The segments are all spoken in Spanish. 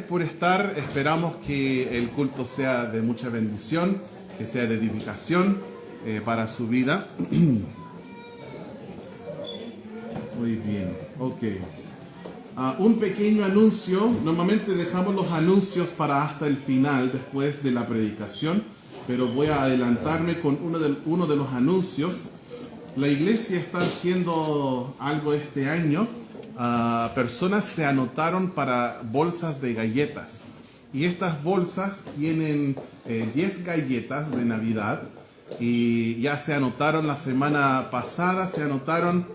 por estar. Esperamos que el culto sea de mucha bendición, que sea de edificación para su vida. Muy bien, ok. Un pequeño anuncio. Normalmente dejamos los anuncios para hasta el final, después de la predicación, pero voy a adelantarme con uno de los anuncios. La iglesia está haciendo algo este año. Personas se anotaron para bolsas de galletas. Y estas bolsas tienen 10 galletas de Navidad. Y ya se anotaron la semana pasada, se anotaron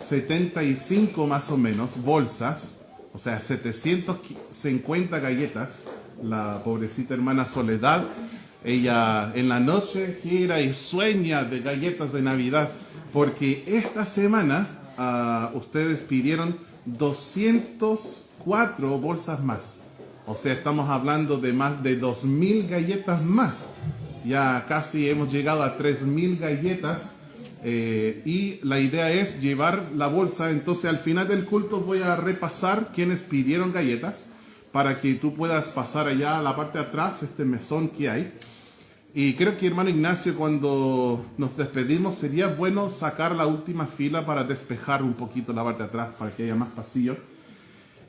75 más o menos bolsas. O sea, 750 galletas. La pobrecita hermana Soledad, ella en la noche gira y sueña de galletas de Navidad. Porque esta semana ustedes pidieron 204 bolsas más. O sea, estamos hablando de más de 2.000 galletas más. Ya casi hemos llegado a 3.000 galletas. Y la idea es llevar la bolsa. Entonces al final del culto voy a repasar quienes pidieron galletas, para que tú puedas pasar allá a la parte de atrás, este mesón que hay. Y creo que, hermano Ignacio, cuando nos despedimos sería bueno sacar la última fila para despejar un poquito la parte de atrás, para que haya más pasillo.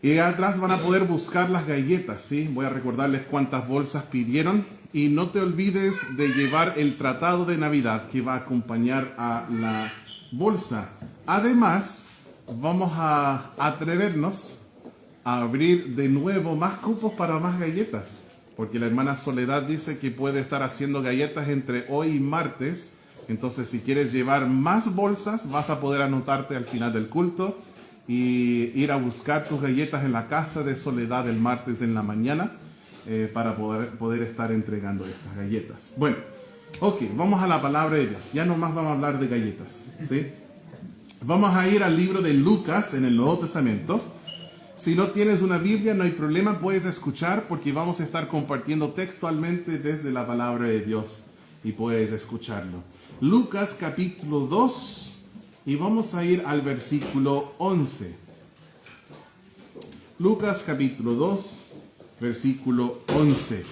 Y atrás van a poder buscar las galletas, ¿sí? Voy a recordarles cuántas bolsas pidieron. Y no te olvides de llevar el tratado de Navidad que va a acompañar a la bolsa. Además, vamos a atrevernos a abrir de nuevo más cupos para más galletas. Porque la hermana Soledad dice que puede estar haciendo galletas entre hoy y martes. Entonces, si quieres llevar más bolsas, vas a poder anotarte al final del culto y ir a buscar tus galletas en la casa de Soledad el martes en la mañana para poder estar entregando estas galletas. Bueno, ok, vamos a la palabra de Dios. Ya nomás vamos a hablar de galletas, ¿sí? Vamos a ir al libro de Lucas en el Nuevo Testamento. Si no tienes una Biblia, no hay problema, puedes escuchar, porque vamos a estar compartiendo textualmente desde la palabra de Dios y puedes escucharlo. Lucas capítulo 2 y vamos a ir al versículo 11. Lucas capítulo 2, versículo 11.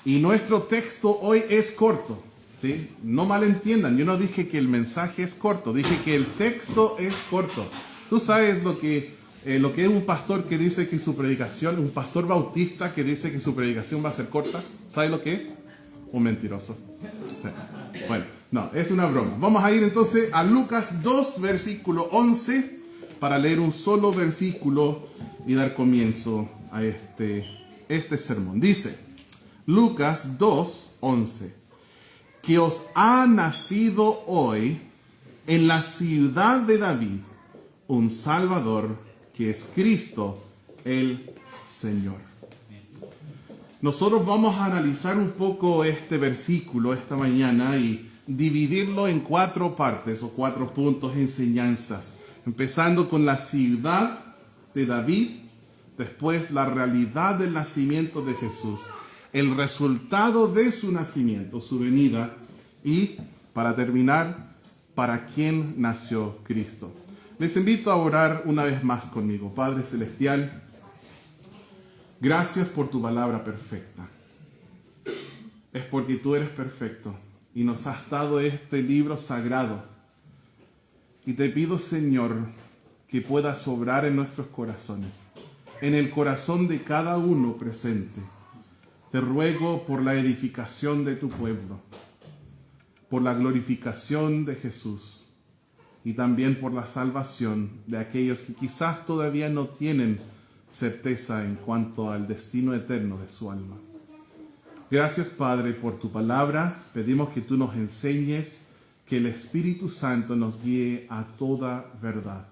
Y nuestro texto hoy es corto, ¿sí? No malentiendan, yo no dije que el mensaje es corto, dije que el texto es corto. Tú sabes lo que es un pastor que dice que su predicación, un pastor bautista que dice que su predicación va a ser corta. ¿Sabes lo que es? Un mentiroso. Bueno, no, es una broma. Vamos a ir entonces a Lucas 2, versículo 11, para leer un solo versículo y dar comienzo a este sermón. Dice, Lucas 2, 11, que os ha nacido hoy en la ciudad de David un Salvador, que es Cristo el Señor. Nosotros vamos a analizar un poco este versículo esta mañana y dividirlo en 4 partes o 4 puntos, enseñanzas. Empezando con la ciudad de David, después la realidad del nacimiento de Jesús, el resultado de su nacimiento, su venida, y para terminar, para quién nació Cristo. Les invito a orar una vez más conmigo. Padre Celestial, gracias por tu palabra perfecta. Es porque tú eres perfecto y nos has dado este libro sagrado. Y te pido, Señor, que puedas obrar en nuestros corazones, en el corazón de cada uno presente. Te ruego por la edificación de tu pueblo, por la glorificación de Jesús, y también por la salvación de aquellos que quizás todavía no tienen certeza en cuanto al destino eterno de su alma. Gracias, Padre, por tu palabra. Pedimos que tú nos enseñes, que el Espíritu Santo nos guíe a toda verdad.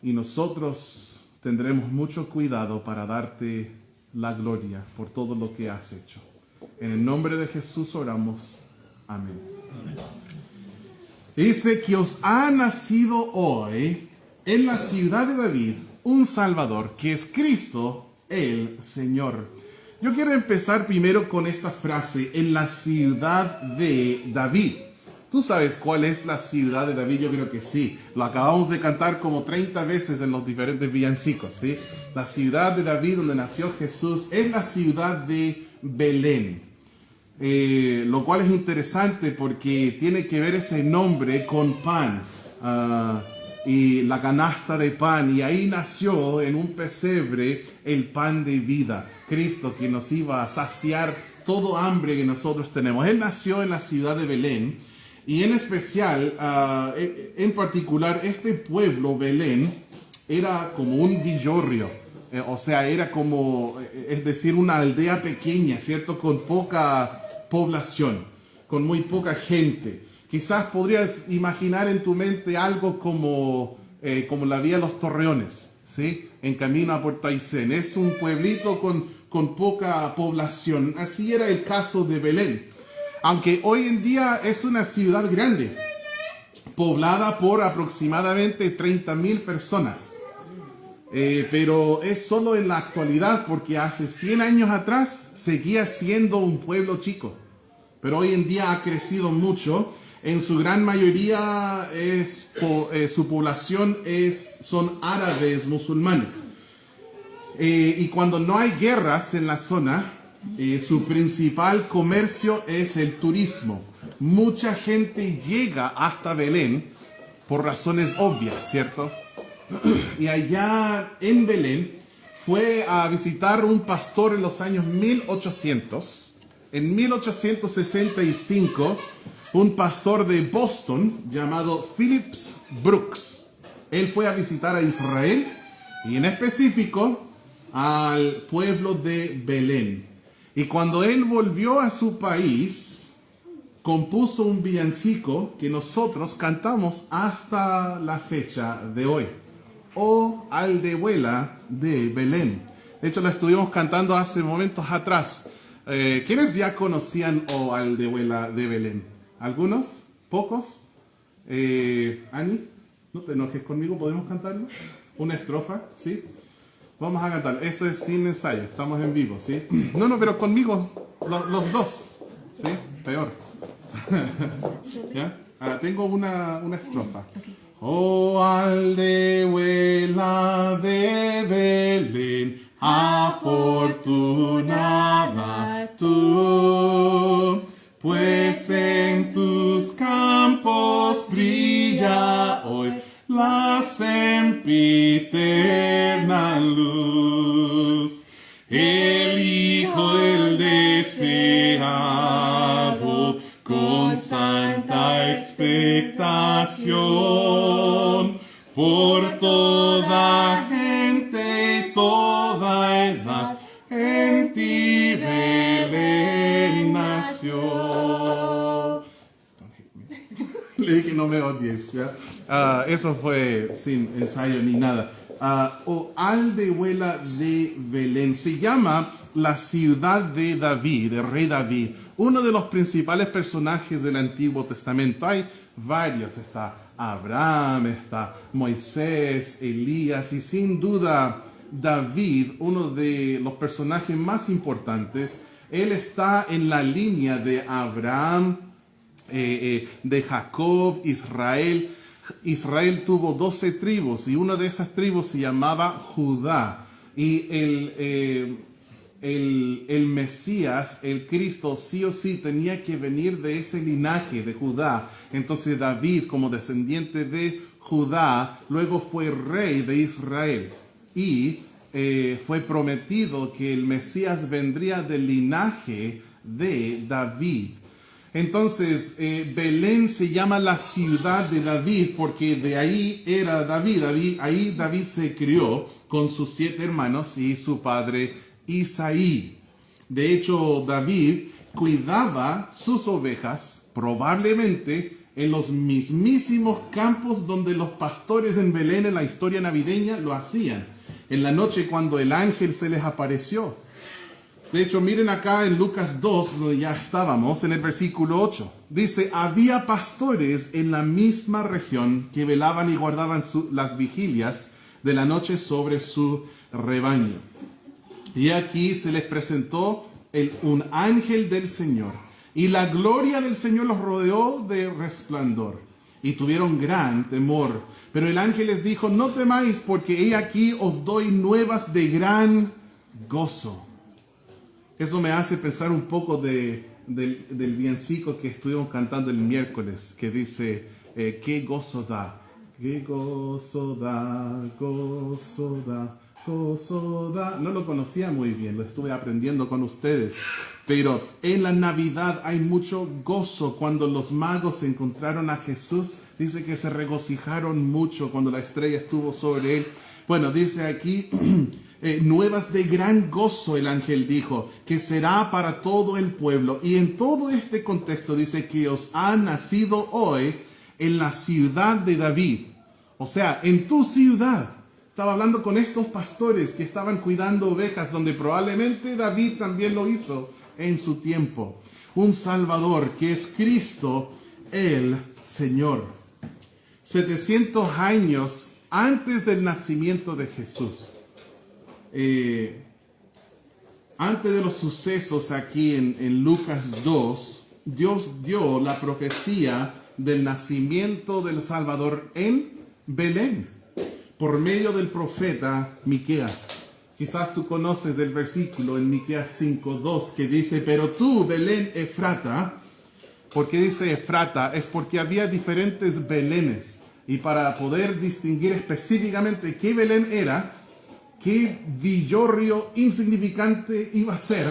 Y nosotros tendremos mucho cuidado para darte la gloria por todo lo que has hecho. En el nombre de Jesús oramos. Amén. Amén. Dice que os ha nacido hoy en la ciudad de David un Salvador, que es Cristo el Señor. Yo quiero empezar primero con esta frase, en la ciudad de David. ¿Tú sabes cuál es la ciudad de David? Yo creo que sí. Lo acabamos de cantar como 30 veces en los diferentes villancicos, ¿sí? La ciudad de David, donde nació Jesús, es la ciudad de Belén. Lo cual es interesante porque tiene que ver ese nombre con pan. Y la canasta de pan, y ahí nació en un pesebre el pan de vida, Cristo, que nos iba a saciar todo hambre que nosotros tenemos. Él nació en la ciudad de Belén, y en especial, en particular, este pueblo, Belén, era como un villorrio, o sea, era como, es decir, una aldea pequeña, ¿cierto?, con poca población, con muy poca gente. Quizás podrías imaginar en tu mente algo como la vía Los Torreones, ¿sí? En camino a Puerto Aysén. Es un pueblito con poca población. Así era el caso de Belén. Aunque hoy en día es una ciudad grande, poblada por aproximadamente 30.000 personas. Pero es solo en la actualidad, porque hace 100 años atrás seguía siendo un pueblo chico. Pero hoy en día ha crecido mucho. En su gran mayoría su población son árabes musulmanes. Y cuando no hay guerras en la zona, su principal comercio es el turismo. Mucha gente llega hasta Belén por razones obvias, ¿cierto? Y allá en Belén fue a visitar un pastor en los años 1800. En 1865, un pastor de Boston llamado Phillips Brooks. Él fue a visitar a Israel y en específico al pueblo de Belén. Y cuando él volvió a su país, compuso un villancico que nosotros cantamos hasta la fecha de hoy. Oh Aldehuela de Belén. De hecho, lo estuvimos cantando hace momentos atrás. ¿Quiénes ya conocían Oh Aldehuela de Belén? ¿Algunos? ¿Pocos? Ani, no te enojes conmigo, ¿podemos cantarlo? Una estrofa, ¿sí? Vamos a cantar. Eso es sin ensayo, estamos en vivo, ¿sí? No, pero conmigo, los dos, ¿sí? Peor. ¿Ya? Tengo una estrofa. Oh aldehuela de Belén, afortunada tú, pues en tus campos brilla hoy la sempiterna luz. El Hijo, el deseado, con santa expectación, por toda gente y toda edad, en ti Belén nació. Le dije no me odies, ¿ya? Eso fue sin ensayo ni nada. O Aldehuela de Belén se llama la ciudad de David, de rey David, uno de los principales personajes del Antiguo Testamento. Hay varios, está Abraham, está Moisés, Elías, y sin duda David, uno de los personajes más importantes. Él está en la línea de Abraham, de Jacob, Israel. Israel tuvo 12 tribus y una de esas tribus se llamaba Judá. Y el Mesías, el Cristo, sí o sí tenía que venir de ese linaje de Judá. Entonces David, como descendiente de Judá, luego fue rey de Israel. Y fue prometido que el Mesías vendría del linaje de David. Entonces, Belén se llama la ciudad de David porque de ahí era David. Ahí David se crió con sus 7 hermanos y su padre Isaí. De hecho, David cuidaba sus ovejas probablemente en los mismísimos campos donde los pastores en Belén en la historia navideña lo hacían. En la noche cuando el ángel se les apareció. De hecho, miren acá en Lucas 2, donde ya estábamos, en el versículo 8. Dice, había pastores en la misma región que velaban y guardaban las vigilias de la noche sobre su rebaño. Y aquí se les presentó un ángel del Señor, y la gloria del Señor los rodeó de resplandor, y tuvieron gran temor. Pero el ángel les dijo: no temáis, porque he aquí os doy nuevas de gran gozo. Eso me hace pensar un poco del villancico que estuvimos cantando el miércoles, que dice, qué gozo da, qué gozo da, gozo da, gozo da. No lo conocía muy bien, lo estuve aprendiendo con ustedes. Pero en la Navidad hay mucho gozo. Cuando los magos encontraron a Jesús, dice que se regocijaron mucho cuando la estrella estuvo sobre él. Bueno, dice aquí, nuevas de gran gozo, el ángel dijo, que será para todo el pueblo. Y en todo este contexto dice que os ha nacido hoy en la ciudad de David. O sea, en tu ciudad. Estaba hablando con estos pastores que estaban cuidando ovejas, donde probablemente David también lo hizo en su tiempo. Un Salvador que es Cristo el Señor. 700 años antes del nacimiento de Jesús. Antes de los sucesos aquí en Lucas 2, Dios dio la profecía del nacimiento del Salvador en Belén, por medio del profeta Miqueas. Quizás tú conoces el versículo en Miqueas 5:2 que dice, pero tú, Belén Efrata, ¿por qué dice Efrata? Es porque había diferentes Belenes, y para poder distinguir específicamente qué Belén era, qué villorrio insignificante iba a ser,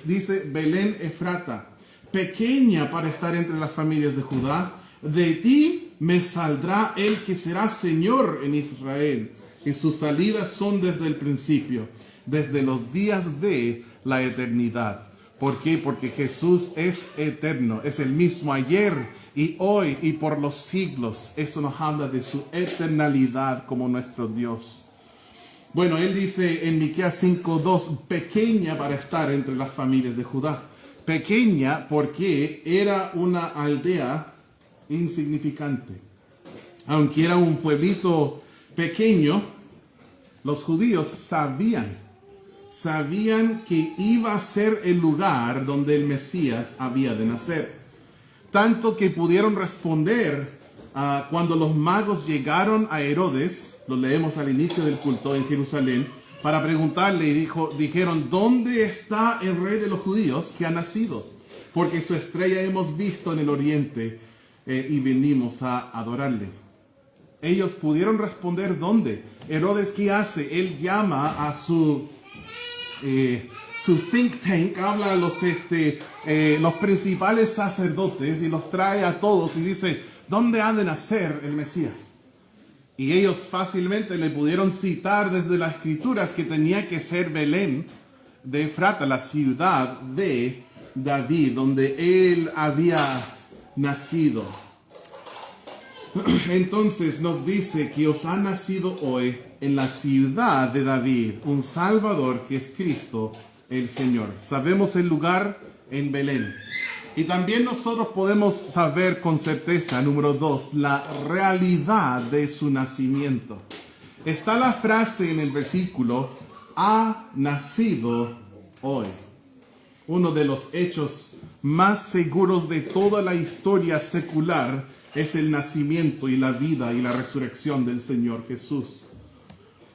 dice Belén Efrata, pequeña para estar entre las familias de Judá, de ti me saldrá el que será Señor en Israel, y sus salidas son desde el principio, desde los días de la eternidad. ¿Por qué? Porque Jesús es eterno, es el mismo ayer y hoy y por los siglos. Eso nos habla de su eternalidad como nuestro Dios. Bueno, él dice en Miqueas 5:2, pequeña para estar entre las familias de Judá. Pequeña porque era una aldea insignificante. Aunque era un pueblito pequeño, los judíos sabían que iba a ser el lugar donde el Mesías había de nacer. Tanto que pudieron responder cuando los magos llegaron a Herodes, lo leemos al inicio del culto en Jerusalén, para preguntarle, y dijeron, ¿dónde está el rey de los judíos que ha nacido? Porque su estrella hemos visto en el oriente y venimos a adorarle. Ellos pudieron responder dónde. Herodes, ¿qué hace? Él llama a su think tank, habla a los principales sacerdotes y los trae a todos y dice, ¿dónde ha de nacer el Mesías? Y ellos fácilmente le pudieron citar desde las escrituras que tenía que ser Belén de Efrata, la ciudad de David, donde él había nacido. Entonces nos dice que os ha nacido hoy en la ciudad de David un Salvador que es Cristo el Señor. Sabemos el lugar en Belén. Y también nosotros podemos saber con certeza, número 2, la realidad de su nacimiento. Está la frase en el versículo, ha nacido hoy. Uno de los hechos más seguros de toda la historia secular es el nacimiento y la vida y la resurrección del Señor Jesús.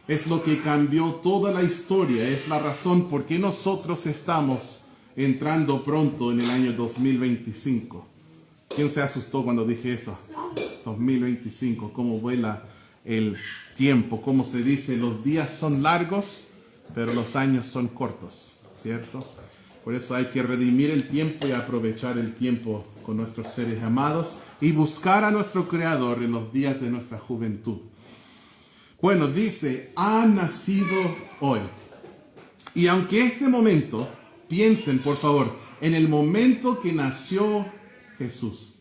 Es lo que cambió toda la historia, es la razón por qué nosotros estamos entrando pronto en el año 2025. ¿Quién se asustó cuando dije eso? 2025, cómo vuela el tiempo, como se dice, los días son largos, pero los años son cortos, ¿cierto? Por eso hay que redimir el tiempo y aprovechar el tiempo con nuestros seres amados y buscar a nuestro Creador en los días de nuestra juventud. Bueno, dice, ha nacido hoy. Y aunque este momento, piensen por favor, en el momento que nació Jesús.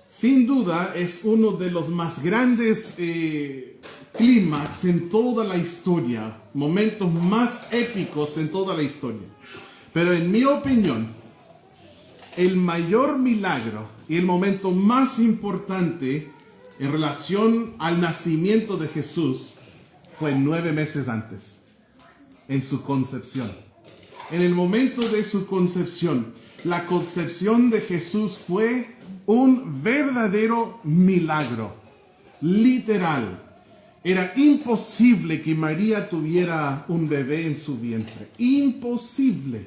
Sin duda es uno de los más grandes clímax en toda la historia, momentos más épicos en toda la historia. Pero en mi opinión, el mayor milagro y el momento más importante en relación al nacimiento de Jesús fue 9 meses antes, en su concepción. En el momento de su concepción, La concepción de Jesús fue un verdadero milagro, literal. Era imposible que María tuviera un bebé en su vientre. Imposible.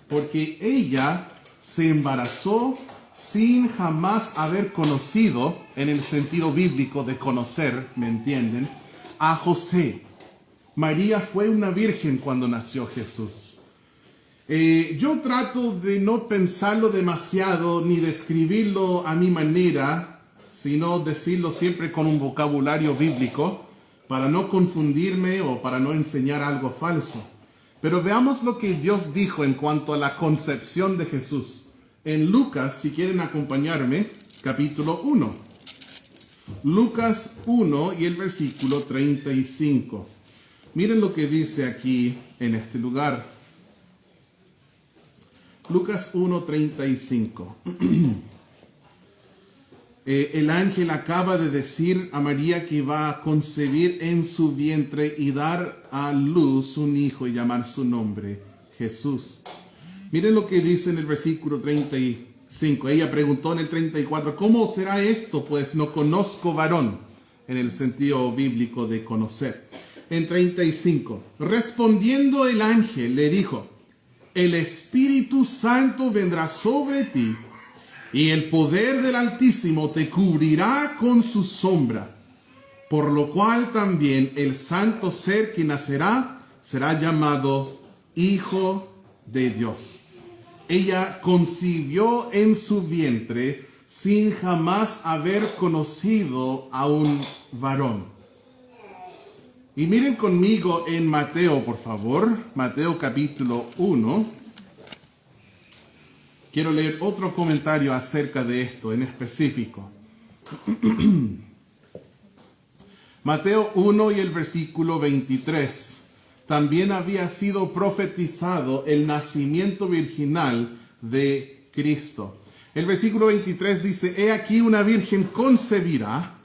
Porque ella se embarazó sin jamás haber conocido, en el sentido bíblico de conocer, ¿me entienden?, a José. María fue una virgen cuando nació Jesús. Yo trato de no pensarlo demasiado ni describirlo a mi manera, sino decirlo siempre con un vocabulario bíblico, para no confundirme o para no enseñar algo falso. Pero veamos lo que Dios dijo en cuanto a la concepción de Jesús. En Lucas, si quieren acompañarme, capítulo 1. Lucas 1 y el versículo 35. Miren lo que dice aquí en este lugar. Lucas 1:35. El ángel acaba de decir a María que va a concebir en su vientre y dar a luz un hijo y llamar su nombre Jesús. Miren lo que dice en el versículo 35. Ella preguntó en el 34, ¿cómo será esto? Pues no conozco varón, en el sentido bíblico de conocer. En 35, respondiendo el ángel le dijo, el Espíritu Santo vendrá sobre ti y el poder del Altísimo te cubrirá con su sombra, por lo cual también el santo ser que nacerá será llamado Hijo de Dios. Ella concibió en su vientre sin jamás haber conocido a un varón. Y miren conmigo en Mateo, por favor, Mateo capítulo 1. Quiero leer otro comentario acerca de esto en específico. Mateo 1 y el versículo 23. También había sido profetizado el nacimiento virginal de Cristo. El versículo 23 dice, he aquí una virgen concebirá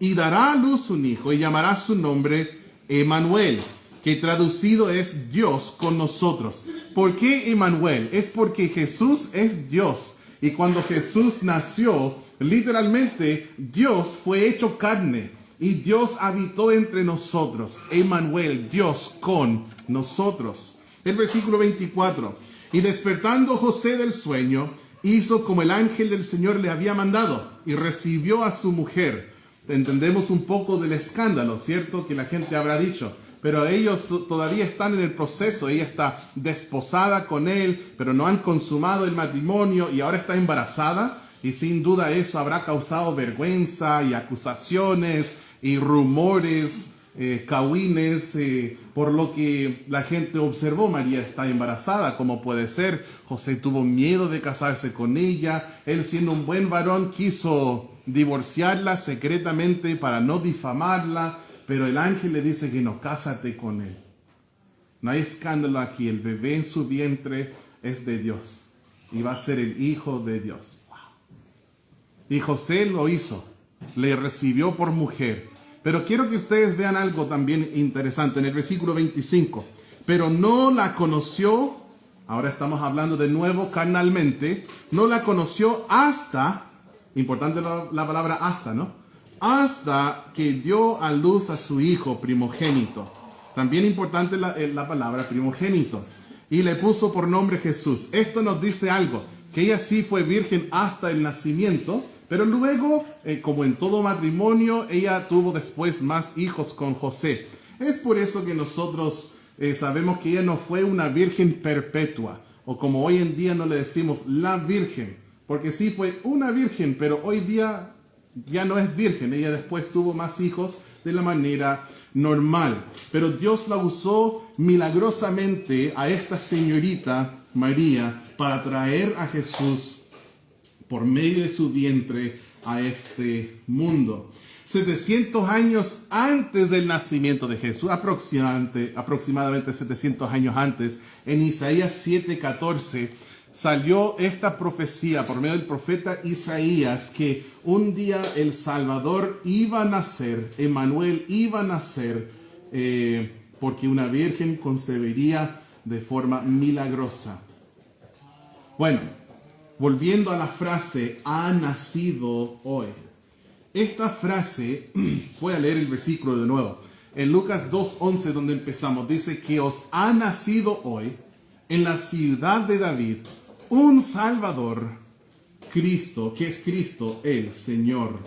y dará a luz un hijo y llamará su nombre Emmanuel, que traducido es Dios con nosotros. ¿Por qué Emmanuel? Es porque Jesús es Dios. Y cuando Jesús nació, literalmente Dios fue hecho carne. Y Dios habitó entre nosotros. Emmanuel, Dios con nosotros. El versículo 24. Y despertando José del sueño, hizo como el ángel del Señor le había mandado. Y recibió a su mujer. Entendemos un poco del escándalo, ¿cierto? Que la gente habrá dicho. Pero ellos todavía están en el proceso. Ella está desposada con él, pero no han consumado el matrimonio y ahora está embarazada. Y sin duda eso habrá causado vergüenza y acusaciones y rumores, cahúines, por lo que la gente observó. María está embarazada, ¿cómo puede ser? José tuvo miedo de casarse con ella. Él, siendo un buen varón, quiso divorciarla secretamente para no difamarla, pero el ángel le dice que no, cásate con él. No hay escándalo aquí, el bebé en su vientre es de Dios y va a ser el hijo de Dios. Wow. Y José lo hizo, le recibió por mujer. Pero quiero que ustedes vean algo también interesante en el versículo 25. Pero no la conoció, ahora estamos hablando de nuevo carnalmente, no la conoció hasta, importante la palabra hasta, ¿no? Hasta que dio a luz a su hijo primogénito. También importante la palabra primogénito. Y le puso por nombre Jesús. Esto nos dice algo, que ella sí fue virgen hasta el nacimiento, pero luego, como en todo matrimonio, ella tuvo después más hijos con José. Es por eso que nosotros sabemos que ella no fue una virgen perpetua, o como hoy en día no le decimos la virgen, porque sí fue una virgen, pero hoy día ya no es virgen. Ella después tuvo más hijos de la manera normal. Pero Dios la usó milagrosamente a esta señorita María para traer a Jesús por medio de su vientre a este mundo. 700 años antes del nacimiento de Jesús, aproximadamente 700 años antes, en Isaías 7:14, salió esta profecía por medio del profeta Isaías que un día el Salvador iba a nacer, Emmanuel iba a nacer, porque una virgen concebiría de forma milagrosa. Bueno, volviendo a la frase, ha nacido hoy. Esta frase, voy a leer el versículo de nuevo. En Lucas 2:11, donde empezamos, dice que os ha nacido hoy en la ciudad de David un Salvador, Cristo, que es Cristo el Señor.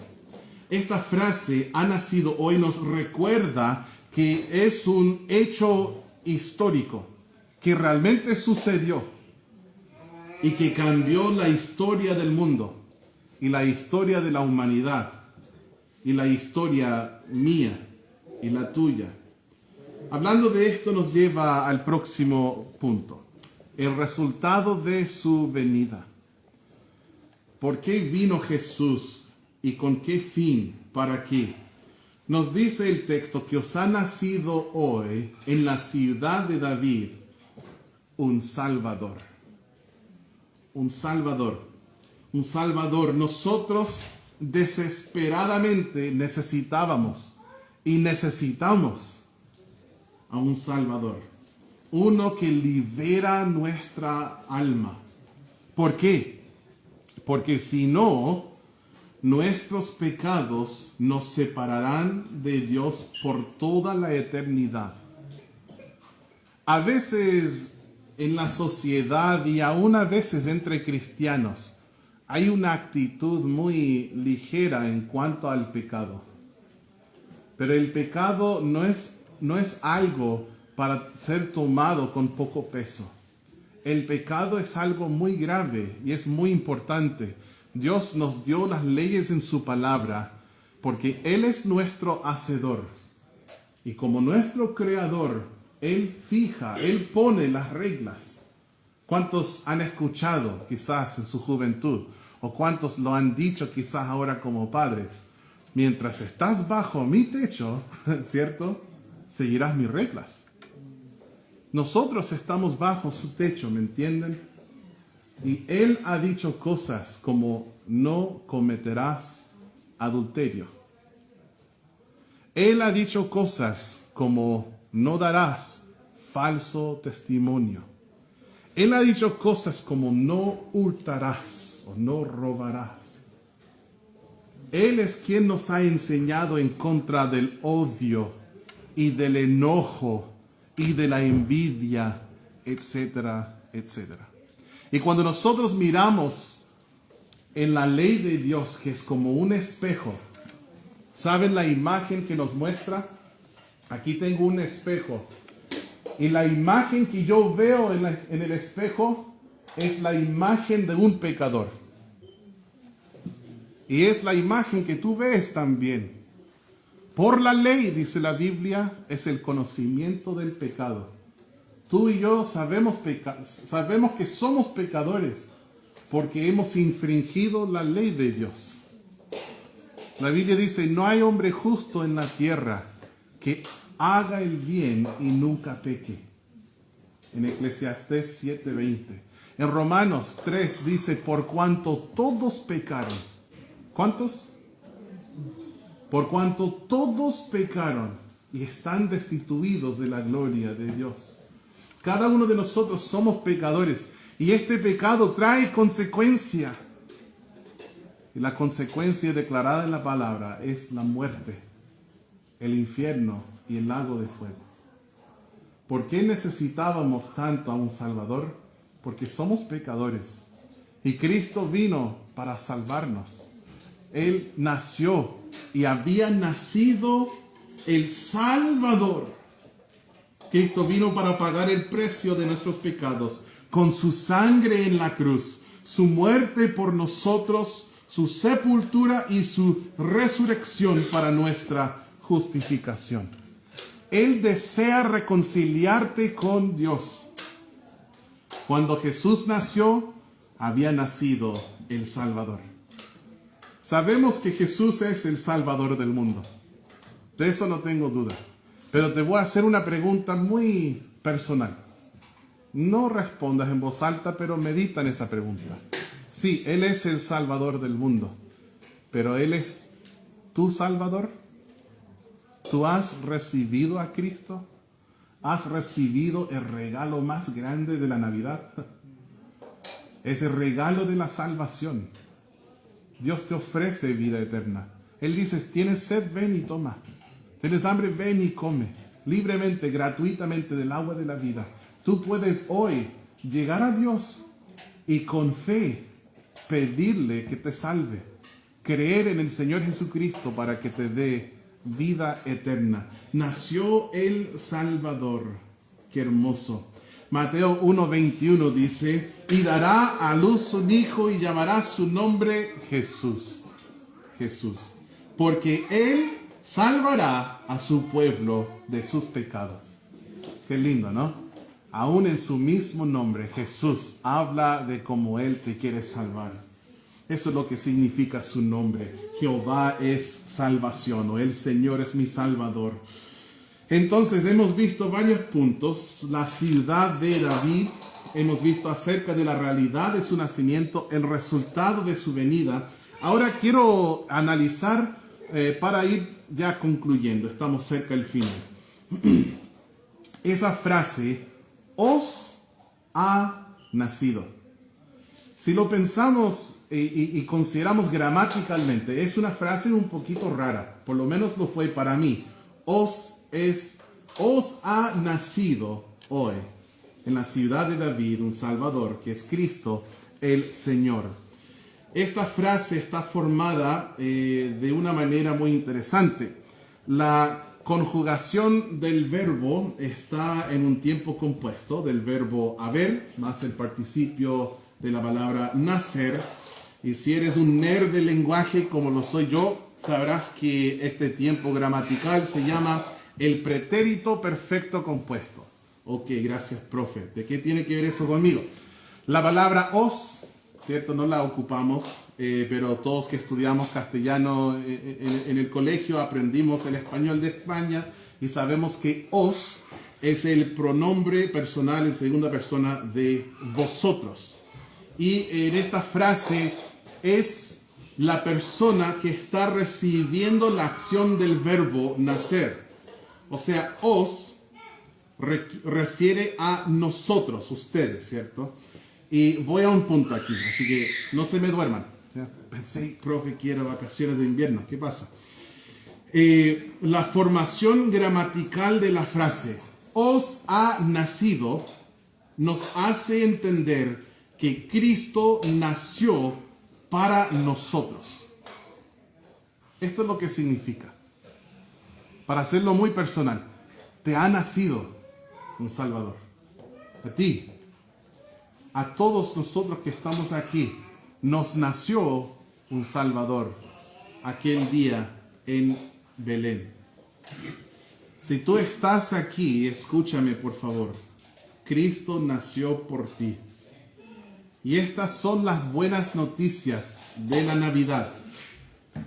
Esta frase, ha nacido hoy, nos recuerda que es un hecho histórico, que realmente sucedió y que cambió la historia del mundo y la historia de la humanidad y la historia mía y la tuya. Hablando de esto nos lleva al próximo punto, el resultado de su venida. ¿Por qué vino Jesús y con qué fin? ¿Para qué? Nos dice el texto que os ha nacido hoy en la ciudad de David un Salvador. Un Salvador. Un Salvador. Nosotros desesperadamente necesitábamos y necesitamos a un Salvador. Uno que libera nuestra alma. ¿Por qué? Porque si no, nuestros pecados nos separarán de Dios por toda la eternidad. A veces en la sociedad y aún a veces entre cristianos hay una actitud muy ligera en cuanto al pecado. Pero el pecado no es algo para ser tomado con poco peso. El pecado es algo muy grave y es muy importante. Dios nos dio las leyes en su palabra porque Él es nuestro hacedor. Y como nuestro creador, Él fija, Él pone las reglas. ¿Cuántos han escuchado quizás en su juventud? ¿O cuántos lo han dicho quizás ahora como padres? Mientras estás bajo mi techo, ¿cierto? Seguirás mis reglas. Nosotros estamos bajo su techo, ¿me entienden? Y Él ha dicho cosas como no cometerás adulterio. Él ha dicho cosas como no darás falso testimonio. Él ha dicho cosas como no hurtarás o no robarás. Él es quien nos ha enseñado en contra del odio y del enojo y de la envidia, etcétera, etcétera. Y cuando nosotros miramos en la ley de Dios, que es como un espejo, ¿saben la imagen que nos muestra? Aquí tengo un espejo. Y la imagen que yo veo en el espejo es la imagen de un pecador. Y es la imagen que tú ves también. Por la ley, dice la Biblia, es el conocimiento del pecado. Tú y yo sabemos que somos pecadores porque hemos infringido la ley de Dios. La Biblia dice, no hay hombre justo en la tierra que haga el bien y nunca peque. En Eclesiastés 7:20. En Romanos 3 dice, por cuanto todos pecaron. ¿Cuántos? Por cuanto todos pecaron y están destituidos de la gloria de Dios. Cada uno de nosotros somos pecadores y este pecado trae consecuencia. Y la consecuencia declarada en la palabra es la muerte, el infierno y el lago de fuego. ¿Por qué necesitábamos tanto a un Salvador? Porque somos pecadores y Cristo vino para salvarnos. Él nació y había nacido el Salvador. Cristo vino para pagar el precio de nuestros pecados con su sangre en la cruz, su muerte por nosotros, su sepultura y su resurrección para nuestra justificación. Él desea reconciliarte con Dios. Cuando Jesús nació, había nacido el Salvador. Sabemos que Jesús es el Salvador del mundo. De eso no tengo duda. Pero te voy a hacer una pregunta muy personal. No respondas en voz alta, pero medita en esa pregunta. Sí, Él es el Salvador del mundo. Pero Él es tu Salvador. ¿Tú has recibido a Cristo? ¿Has recibido el regalo más grande de la Navidad? Es el regalo de la salvación. Dios te ofrece vida eterna. Él dice, tienes sed, ven y toma. Tienes hambre, ven y come. Libremente, gratuitamente del agua de la vida. Tú puedes hoy llegar a Dios y con fe pedirle que te salve. Creer en el Señor Jesucristo para que te dé vida eterna. Nació el Salvador. Qué hermoso. Mateo 1:21 dice, y dará a luz un hijo y llamará su nombre Jesús. Jesús. Porque Él salvará a su pueblo de sus pecados. Qué lindo, ¿no? Aún en su mismo nombre, Jesús habla de cómo Él te quiere salvar. Eso es lo que significa su nombre. Jehová es salvación, o el Señor es mi Salvador. Entonces hemos visto varios puntos. La ciudad de David, hemos visto acerca de la realidad de su nacimiento, el resultado de su venida. Ahora quiero analizar para ir ya concluyendo. Estamos cerca del final. Esa frase, os ha nacido. Si lo pensamos y consideramos gramaticalmente, es una frase un poquito rara. Por lo menos lo fue para mí. Os ha nacido hoy en la ciudad de David un Salvador, que es Cristo el Señor. Esta frase está formada de una manera muy interesante. La conjugación del verbo está en un tiempo compuesto del verbo haber, más el participio de la palabra nacer. Y si eres un nerd del lenguaje como lo soy yo, sabrás que este tiempo gramatical se llama el pretérito perfecto compuesto. Ok, gracias, profe. ¿De qué tiene que ver eso conmigo? La palabra os, ¿cierto? No la ocupamos, pero todos que estudiamos castellano en el colegio aprendimos el español de España y sabemos que os es el pronombre personal en segunda persona de vosotros. Y en esta frase es la persona que está recibiendo la acción del verbo nacer. O sea, os refiere a nosotros, ustedes, ¿cierto? Y voy a un punto aquí, así que no se me duerman. ¿Ya? Pensé, profe, quiero vacaciones de invierno. ¿Qué pasa? La formación gramatical de la frase os ha nacido nos hace entender que Cristo nació para nosotros. Esto es lo que significa. Para hacerlo muy personal, te ha nacido un Salvador. A ti, a todos nosotros que estamos aquí, nos nació un Salvador aquel día en Belén. Si tú estás aquí, escúchame por favor. Cristo nació por ti. Y estas son las buenas noticias de la Navidad.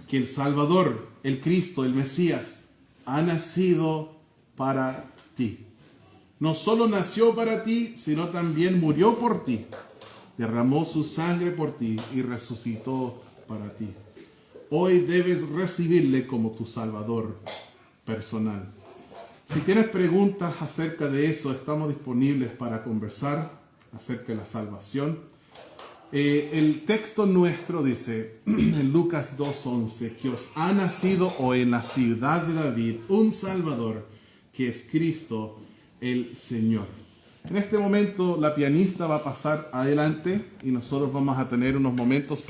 Que el Salvador, el Cristo, el Mesías, ha nacido para ti. No solo nació para ti, sino también murió por ti. Derramó su sangre por ti y resucitó para ti. Hoy debes recibirle como tu Salvador personal. Si tienes preguntas acerca de eso, estamos disponibles para conversar acerca de la salvación. El texto nuestro dice en Lucas 2:11 que os ha nacido hoy en la ciudad de David un Salvador, que es Cristo el Señor. En este momento la pianista va a pasar adelante y nosotros vamos a tener unos momentos